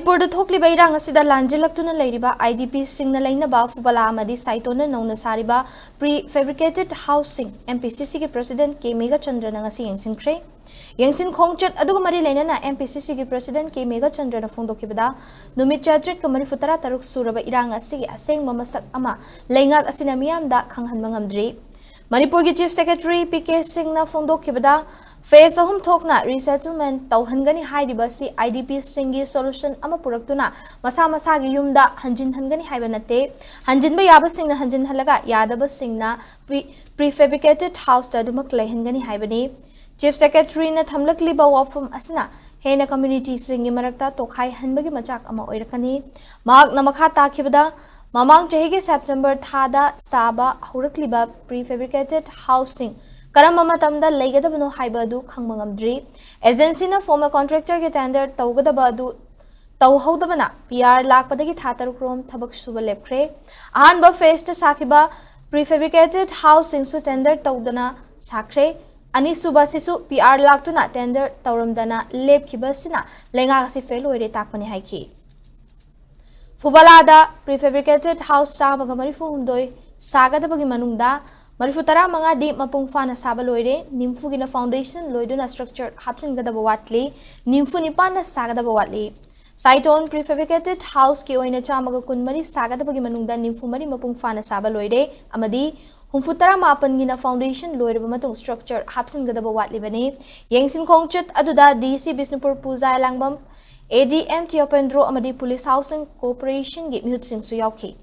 Manipur the Tokhli Bairang Asida Langelactuna Ladiba, IDP Singna Lainaba, Fubala Amadi, Saitona, known as Sariba, prefabricated housing, MPCC President K. Meghachandra Nangasi Yangsin Kre. Yangsin Kongchat Adugumari Lena, MPCC President K. Meghachandra Fundo Kibada, Numit Chadrit Kamari Futara Taruk Suraba Irang Asi, Asing Mamasak Ama, Langak Asinamiam da Kanghan Mangamdri. Manipur Chief Secretary PK Singna Fundo Kibada. Phase ahum thokna resettlement tauhangani haidibasi IDP Singgi solution ama puraktuna masa masagi yumda hanjin hangani haiba nate hanjin ba yaba singna hanjin halaga yadaba singna prefabricated house tadumak lehangani haibani Chief Secretary na thamlakli ba wafum asna hena community singi marakta Tokhai-Tahannaba Machak ama Oirakani mahak na makha takhibada mamang chahige September thada saba hurakliba prefabricated housing Karama matamda Legadabano Haibadu Kangmangamdri, agency na former contractor get tender Taugadabadu Tauhodabana, PR Lakpadagi Tatarukrom Tabak Suba Lepre, Ahanba faced Sakiba, prefabricated housing su tender Taudana Sakre, Ani Subasisu, PR Laktuna tender Tauramdana, Lep Kibasina, Lengasi Felo Takmani Haiki. Fubalada, prefabricated house Samagamarifu Hundoi, Sagadabagi Manunda. Marifutara mga di mapungfa na saba loire, nimfu gina foundation loido na structure hapsin gada bawatli, nimfu nipan na sagada bawatli. Saiton prefabricated house ki oina cha magakun mari sagada bagi manungda nimfu mari mapungfa na saba loire, amadi humfutara mapan gina foundation loire bamatong structure hapsin gada bawatli bani. Yangsin kongchut aduda DC Bisnupur Puza Langbam, ADM Tiopendro amadi Police Housing Corporation gi mihut sing suyauki.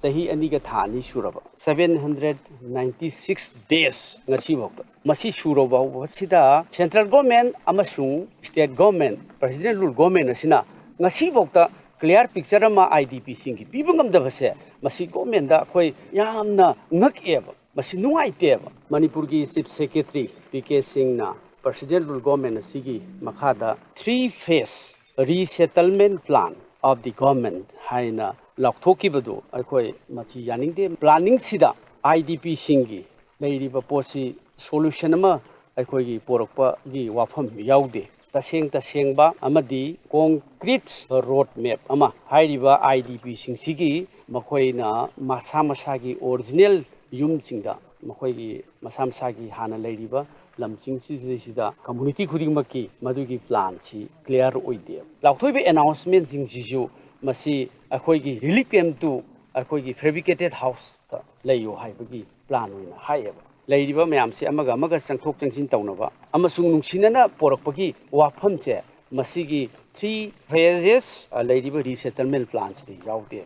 Sahi aniga thani shuraba 796 days ngasi bokta masi shuraba wasida central government amasung state government president rule government asina ngasi bokta clear picture ama IDP singi pibangam da base masi government da khoi yamna ngakeba masi nuaiteba Manipur gi chief secretary PK Singh na president rule government asigi makhada 3-phase resettlement plan of the government haina Laktoki badu akoi machi yaning de planning sida IDP Singgi leiriba posi solution ama akoi gi porokpa gi wafam yaude tasengba amadi concrete road map ama hairiba IDP Singgi makoi na masa gi original yum singda makoi gi masa gi hana leiriba lamching sida community khuding maki madugi plan si clear oide Laktoibe announcement singju masi akoigi relief camp to akoigi fabricated house ta layo haibagi plan oina haiba leiriba mayam se amaga changthok changsin tawnaba amasung nungsinana porakpagi wafam se masigi 3 phases leiriba resettlement plans ti yaude